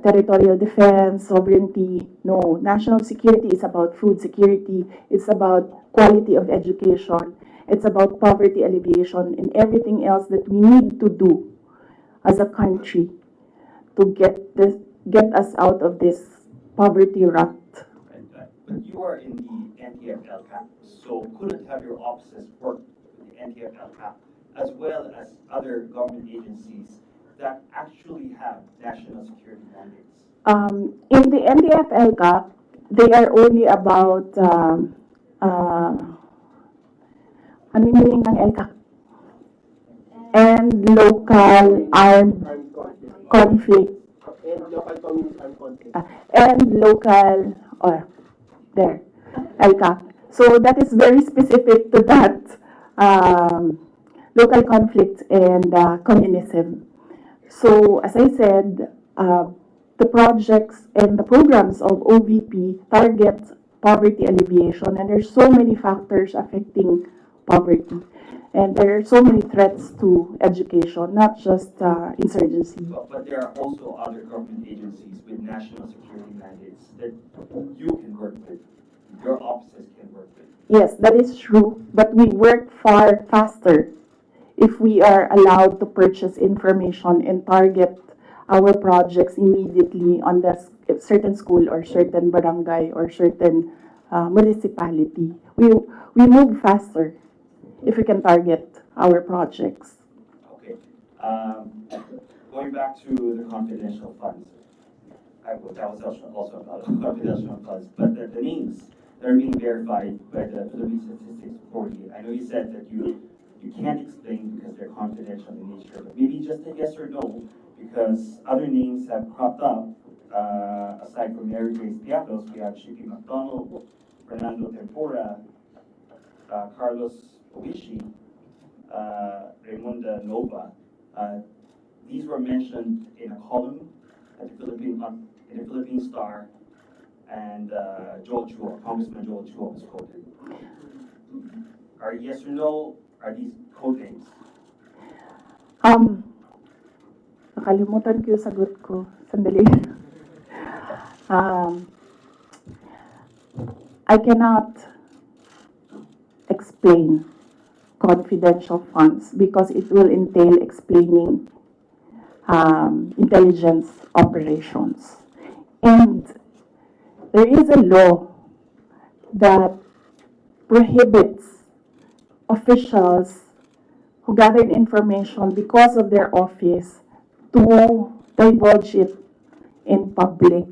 territorial defense, sovereignty. No, national security is about food security. It's about quality of education. It's about poverty alleviation and everything else that we need to do as a country to get us out of this poverty rut. But you are in the NTF-LCAP, so couldn't have your offices work with the NTF-LCAP as well as other government agencies that actually have national security mandates? In the NDF-LCAP, they are only about ano yung meaning ng LCAP? And local armed conflict. And local community armed conflict. And local, there, LCAP. So that is very specific to that local conflict and communism. So as I said, the projects and the programs of OVP target poverty alleviation, and there's so many factors affecting poverty. And there are so many threats to education, not just insurgency. But there are also other government agencies with national security mandates that you can work with, your offices can work with. Yes, that is true, but we work far faster if we are allowed to purchase information and target our projects immediately on the certain school or certain barangay or certain municipality. We move faster if we can target our projects. Okay. Going back to the confidential funds, that was also about confidential funds, but the names that are being verified by the Philippine Statistics Authority, I know you said that you can't explain because they're confidential in nature, but maybe just a yes or no, because other names have cropped up. Aside from Mary Grace Piatos, we have Chippy McDonald, Fernando Tempora, Carlos Oishi, Raymunda Nova. These were mentioned in a column at the Philippine Star, and Joel Chua, Congressman Joel Chua was quoted. Are yes or no? Are these code names? Nakalimutan ko yung sagot ko. Sandali. I cannot explain confidential funds because it will entail explaining intelligence operations. And there is a law that prohibits officials who gathered information because of their office to divulge it in public.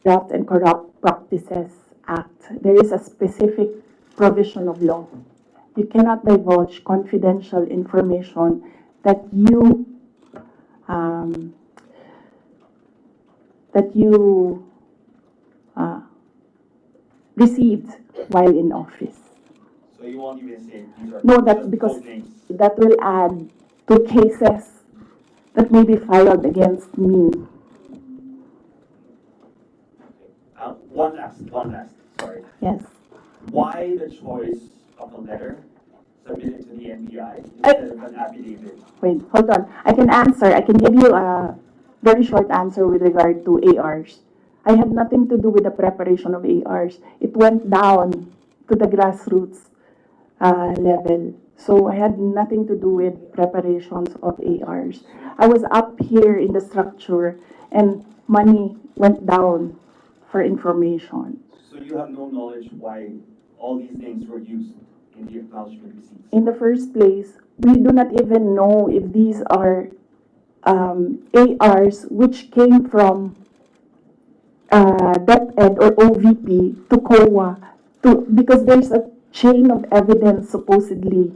Corrupt and Corrupt Practices Act. There is a specific provision of law. You cannot divulge confidential information that you received while in office. So you won't even say these are No, that's because code names. that will add to cases that may be filed against me. One last, sorry. Yes. Why the choice of a letter submitted to the NBI instead of an affidavit? Wait, hold on. I can answer. I can give you a very short answer with regard to ARs. I had nothing to do with the preparation of ARs. It went down to the grassroots level. So I had nothing to do with preparations of ARs. I was up here in the structure and money went down for information. So you have no knowledge why all these names were used in the acknowledgement receipts? In the first place, we do not even know if these are ARs which came from DepEd or OVP to COA, because there's a chain of evidence supposedly.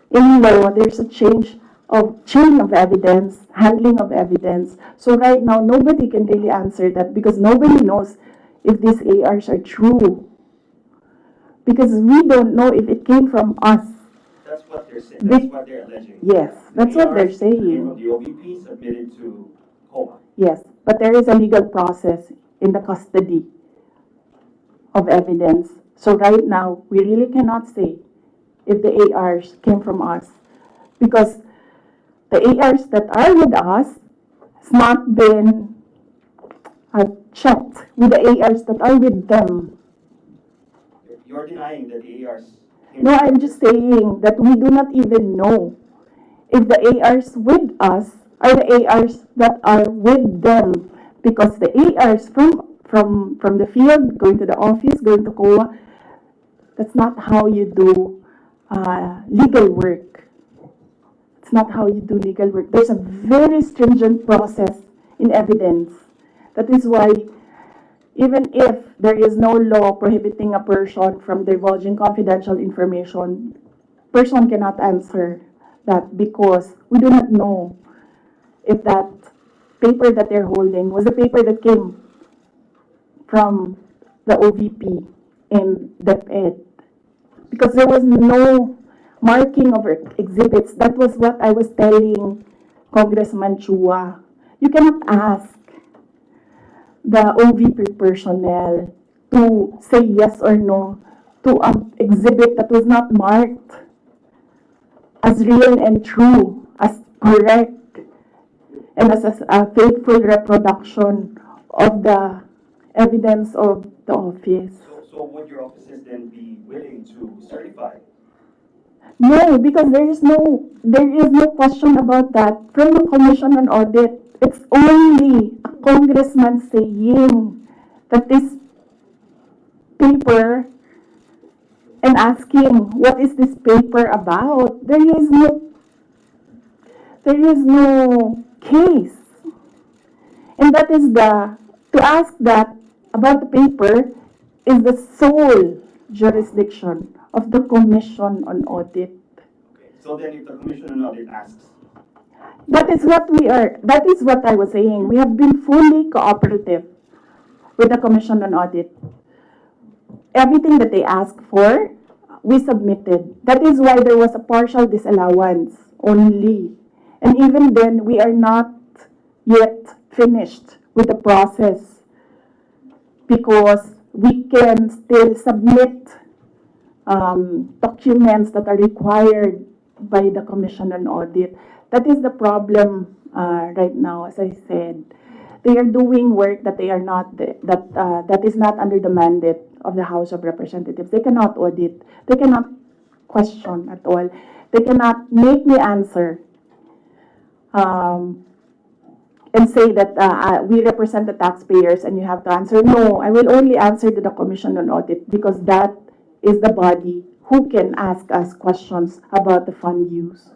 In law, there's a chain of evidence, handling of evidence. So right now, nobody can really answer that because nobody knows if these ARs are true. Because we don't know if it came from us. That's what they're saying. That's what they're alleging. Yes, that's what they're Came saying. from the OVP submitted to COA. Yes, but there is a legal process in the custody of evidence. So right now, we really cannot say if the ARs came from us because the ARs that are with us has not been checked with the ARs that are with them. You're denying that the ARs. No, I'm just saying that we do not even know if the ARs with us are the ARs that are with them, because the ARs from the field going to the office, going to COA, that's not how you do legal work. It's not how you do legal work. There's a very stringent process in evidence. That is why even if there is no law prohibiting a person from divulging confidential information, person cannot answer that because we do not know if that paper that they're holding was the paper that came from the OVP in DepEd. Because there was no marking of exhibits. That was what I was telling Congressman Chua. You cannot ask the OVP personnel to say yes or no to an exhibit that was not marked as real and true, as correct, and as a faithful reproduction of the evidence of the office. So would your offices then be willing to certify? No, because there is no question about that from the Commission on Audit. It's only a congressman saying that this paper and asking what is this paper about. There is no case, and that is to ask that about the paper is the sole jurisdiction of the Commission on Audit. Okay. So then if the Commission on Audit asks, That is what I was saying. We have been fully cooperative with the Commission on Audit. Everything that they asked for, we submitted. That is why there was a partial disallowance only. And even then, we are not yet finished with the process because we can still submit documents that are required by the Commission on Audit. That is the problem right now. As I said, they are doing work that they are not that is not under the mandate of the House of Representatives. They cannot audit. They cannot question at all. They cannot make me answer and say that we represent the taxpayers and you have to answer. No, I will only answer to the Commission on Audit because that is the body who can ask us questions about the fund use.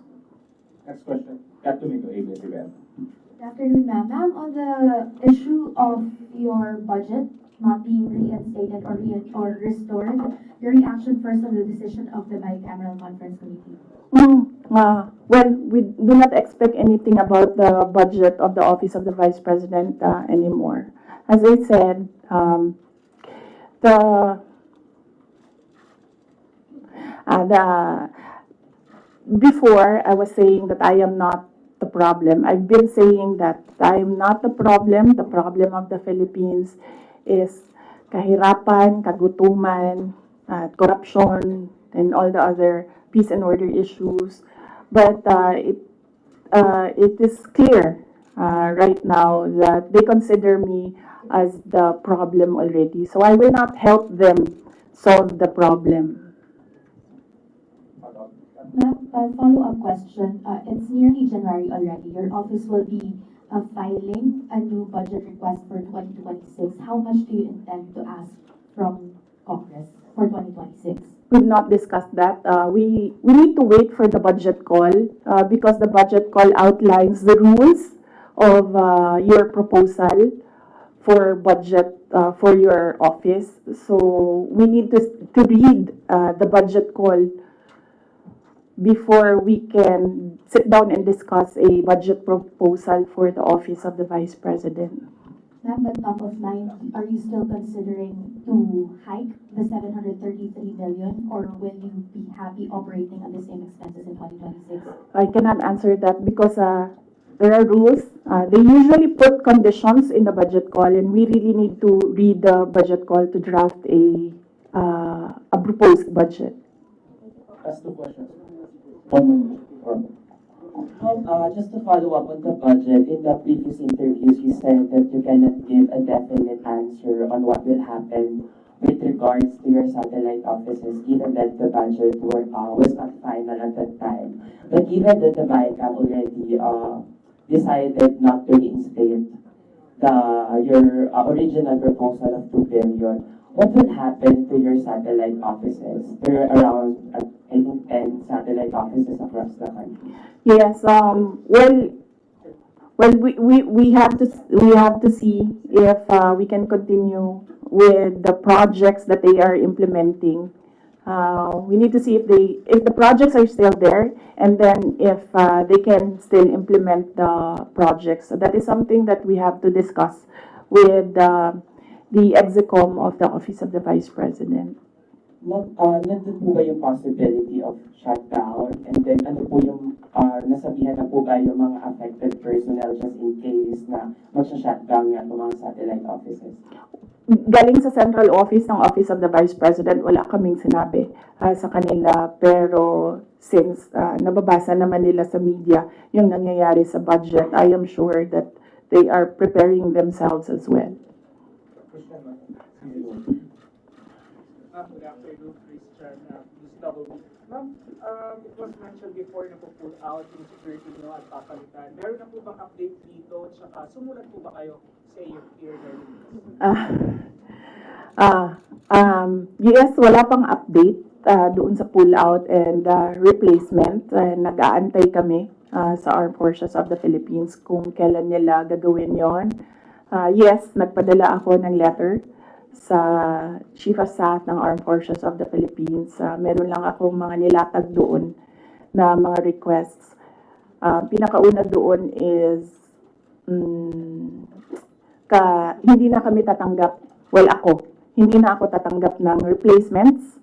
Next question. Got to make ABS event. Good afternoon, ma'am. Ma'am, on the issue of your budget not being reinstated or restored, your reaction first on the decision of the bicameral conference committee. Well, we do not expect anything about the budget of the Office of the Vice President anymore. As I said, before I was saying that I am not the problem. I've been saying that I am not the problem. The problem of the Philippines is kahirapan, kagutuman, corruption, and all the other peace and order issues. But it is clear right now that they consider me as the problem already. So I will not help them solve the problem. Ma'am, a follow-up question. It's nearly January already. Your office will be filing a new budget request for 2026. How much do you intend to ask from Congress for 2026? We've not discussed that. We need to wait for the budget call because the budget call outlines the rules of your proposal for budget for your office. So we need to read the budget call before we can sit down and discuss a budget proposal for the Office of the Vice President. Ma'am, but top of mind, are you still considering to hike the 733 million, or will you be happy operating at the same expenses in 2026? I cannot answer that because there are rules. They usually put conditions in the budget call, and we really need to read the budget call to draft a proposed budget. That's two questions. One. Just to follow up on the budget, in the previous interviews, you said that you cannot give a definite answer on what will happen with regards to your satellite offices, given that the budget was not final at that time. But given that the BICAM already decided not to reinstate your original proposal of 2 billion, what will happen to your satellite offices? There are around, I think, 10 satellite offices across the country. Yes, we have to see if we can continue with the projects that they are implementing. We need to see if the projects are still there, and then if they can still implement the projects. So that is something that we have to discuss with the execom of the Office of the Vice President. Nandun po ba yung possibility of shutdown? And then ano po yung nasabihan na po ba yung mga affected personnel just in case na magsha-shutdown nga itong mga satellite offices? Galing sa central office ng Office of the Vice President, wala kaming sinabi sa kanila. Pero since nababasa naman nila sa media yung nangyayari sa budget, I am sure that they are preparing themselves as well. Good afternoon, Christian. Ma'am, it was mentioned before na po-pull out yung security nyo at papalitan. Meron na po bang update dito? Tsaka sumulat po ba kayo sa your Yes, wala pang update doon sa pull out and replacement. Nag-aantay kami sa Armed Forces of the Philippines kung kailan nila gagawin yon. Yes, nagpadala ako ng letter sa Chief of Staff ng Armed Forces of the Philippines. Meron lang akong mga nilatag doon na mga requests. Pinakauna doon is hindi na kami tatanggap, hindi na ako tatanggap ng replacements.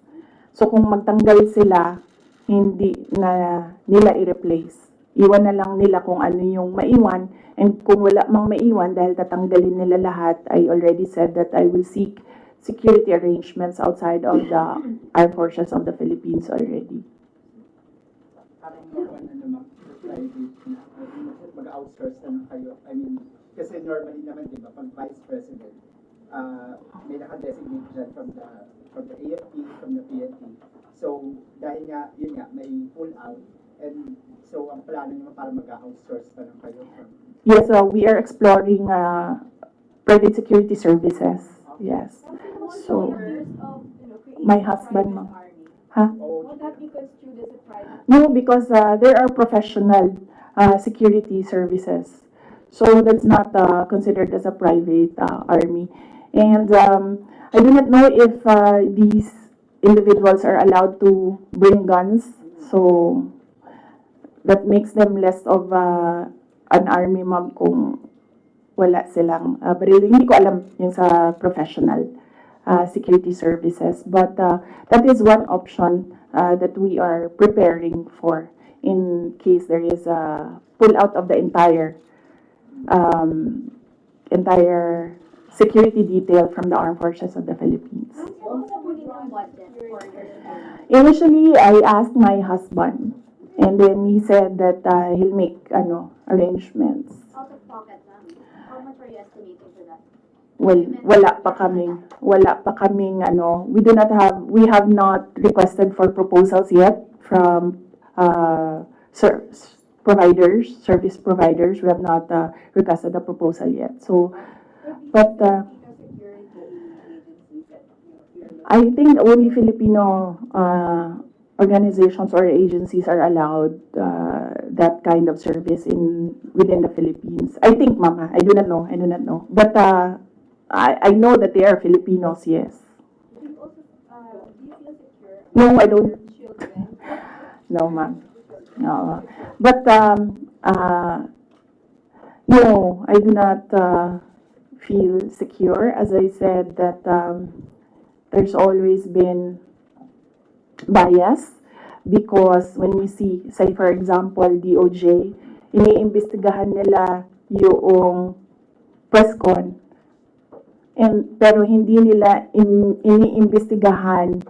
So kung magtanggal sila, hindi na nila i-replace. Iwan na lang nila kung ano yung maiwan. And kung wala mang maiwan dahil tatanggalin nila lahat, I already said that I will seek security arrangements outside of the Armed Forces of the Philippines already. Parang mag-outsource na kayo. I mean, kasi normally naman, di ba, pag Vice President, may naka-designate dyan from the AFP, from the PNP. So, dahil nga, yun nga, may pull out. And so, ang plano nyo para mag-outsource pa lang kayo? Yes, we are exploring private security services. Yes. So, my husband, ma'am. Huh? Would that be construed as a private? No, because there are professional security services. So that's not considered as a private army. And I do not know if these individuals are allowed to bring guns. So that makes them less of an army, ma'am, kung wala silang baril. Hindi ko alam yung sa professional security services. But that is one option that we are preparing for in case there is a pull out of the entire security detail from the Armed Forces of the Philippines. Initially, I asked my husband, and then he said that he'll make arrangements. Out of pocket, ma'am. How much are you estimating for that? Well, wala pa kaming we have not requested for proposals yet from service providers. We have not requested a proposal yet. So, but I think only Filipino organizations or agencies are allowed that kind of service within the Philippines. I think, Mama. I do not know. But I know that they are Filipinos, yes. Do you feel secure? No, I don't. Children? No, ma'am. No. But, no, I do not feel secure. As I said, that there's always been bias because when we see, say for example, DOJ, iniimbestigahan nila yung press con. Pero hindi nila iniimbestigahan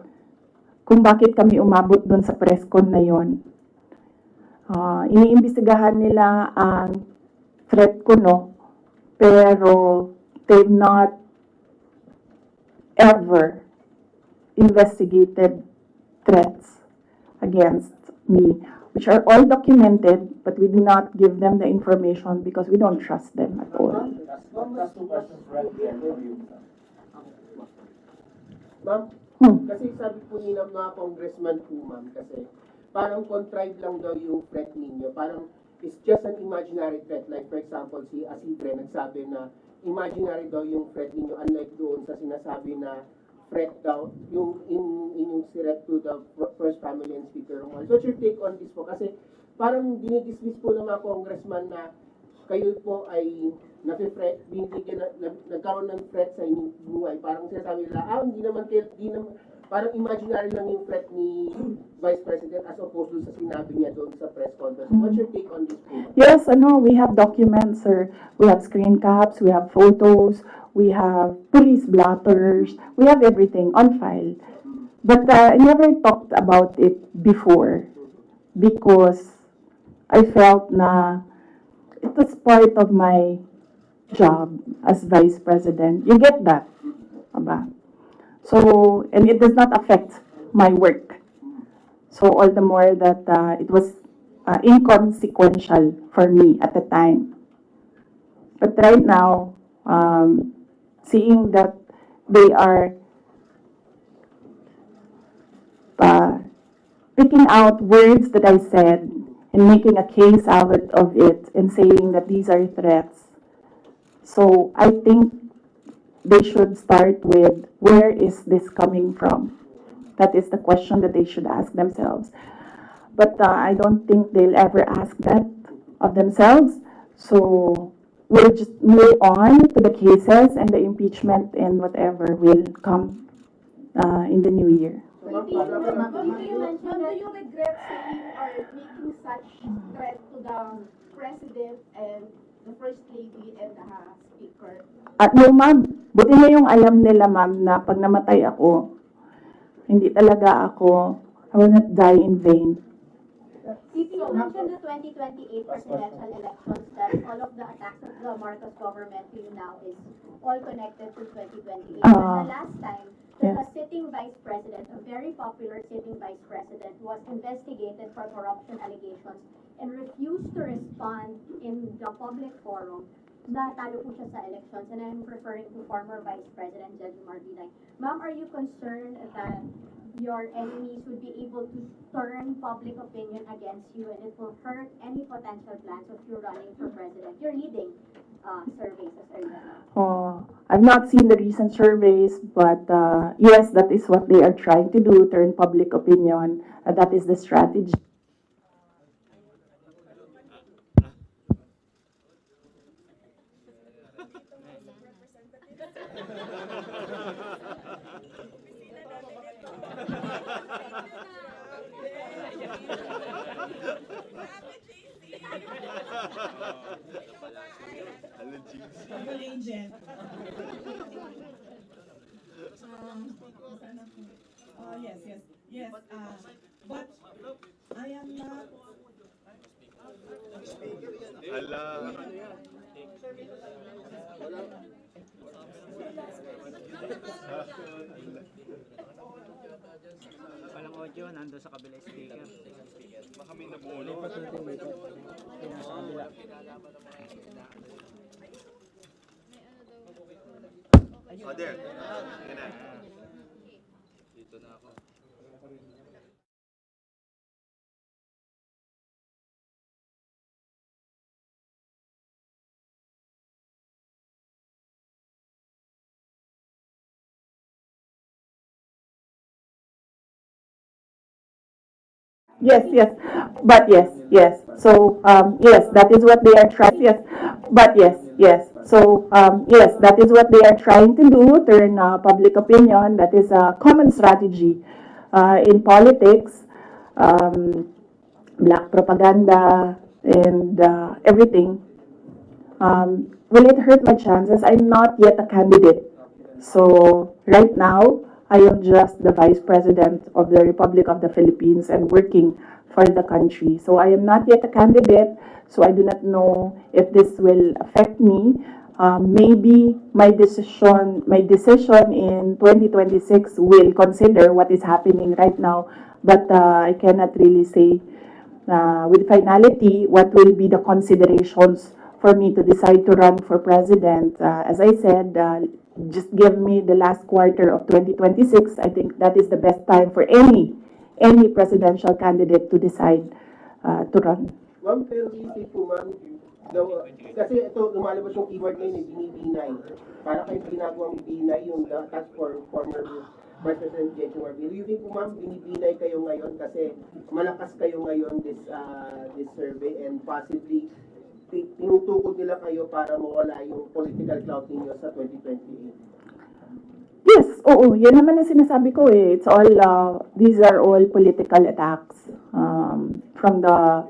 kung bakit kami umabot doon sa press con na yon. Iniimbestigahan nila ang threat ko, no? Pero they've not ever investigated threats against me, which are all documented, but we do not give them the information because we don't trust them at all. Last two questions, right there for you. Ma'am, Hmm. kasi sabi po ni mga congressman po, ma'am, kasi parang contrived lang daw yung threat ninyo. Parang it's just an imaginary threat. Like for example, si Asidre nagsabi na imaginary daw yung threat ninyo, unlike doon sa sinasabi na threat daw, yung inyong threat to the first family and Speaker Romuald. So what's your take on this po? Kasi parang dinidismiss po ng mga congressman na kayo po ay nagkaroon ng threat sa inyong buhay. Parang sinasabi nila, parang imaginary lang yung threat ni Vice President as opposed to sa sinabi niya doon sa press conference. What's your take on this? Yes, we have documents, sir. We have screen caps, we have photos, we have police blotters, we have everything on file. But I never talked about it before because I felt na it was part of my job as Vice President. You get that? Aba? So, and it does not affect my work. So, all the more that it was inconsequential for me at the time. But right now, seeing that they are picking out words that I said and making a case out of it and saying that these are threats. So I think they should start with, where is this coming from? That is the question that they should ask themselves. But I don't think they'll ever ask that of themselves. So we'll just move on to the cases and the impeachment and whatever will come in the new year. Do you regret saying or making such threat to the President and the First Lady and the Speaker? No, ma'am. Buti na yung alam nila, ma'am, na pag namatay ako, hindi talaga ako, I will not die in vain. If you mentioned the 2028 presidential elections, that all of the attacks of the Marcos government to you now is all connected to 2028. But the last time, a sitting vice president, a very popular sitting vice president, was investigated for corruption allegations and refused to respond in the public forum. Natalo po siya sa elections, and I'm referring to former Vice President Judge Marbilay. Ma'am, are you concerned that your enemies would be able to turn public opinion against you and it will hurt any potential plans of you running for president? You're leading surveys as earlier. I've not seen the recent surveys, but yes, that is what they are trying to do, turn public opinion. That is the strategy. Yes. But I am not. Walang audio, nando sa kabila speaker. Baka may nabulo. Oh, there. Yan na. Dito na ako. Yes. So, yes, that is what they are trying. Yes. So, yes, that is what they are trying to do, turn public opinion. That is a common strategy in politics, black propaganda, and everything. Will it hurt my chances? I'm not yet a candidate. So, right now, I am just the Vice President of the Republic of the Philippines and working for the country. So I am not yet a candidate, so I do not know if this will affect me. Maybe my decision in 2026 will consider what is happening right now, but I cannot really say with finality what will be the considerations for me to decide to run for president. As I said, just give me the last quarter of 2026. I think that is the best time for any presidential candidate to decide to run. Ma'am, pero isip ko, ma'am, kasi ito, lumalabas yung keyword ngayon, binibinay. Para kayo ginagawang binay yung task for former Vice President J.J. Marbil. You think, ma'am, binibinay kayo ngayon kasi malakas kayo ngayon this survey and possibly tinutukod nila kayo para mawala yung political clout ninyo sa 2028? Yes, oo, yan naman ang sinasabi ko eh. It's all, these are all political attacks. From the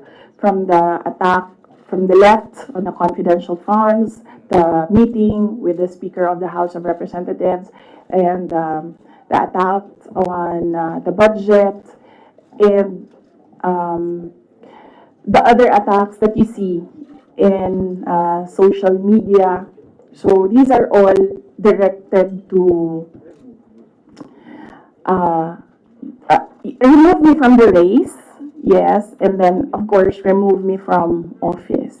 attack from the left on the confidential funds, the meeting with the Speaker of the House of Representatives, and the attack on the budget, and the other attacks that you see in social media. So these are all directed to remove me from the race, yes, and then of course remove me from office.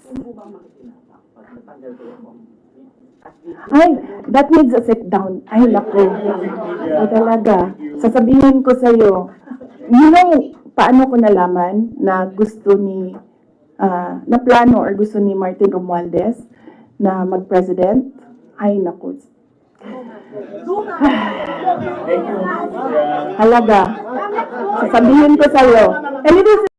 Ay, that needs a sit down. Ay, naku. So talaga, sasabihin ko sa'yo, you know, paano ko nalaman na gusto ni, na plano or gusto ni Martin Romualdez na mag-president? Ay, naku. Halaga. Sasabihin ko sa'yo. And it is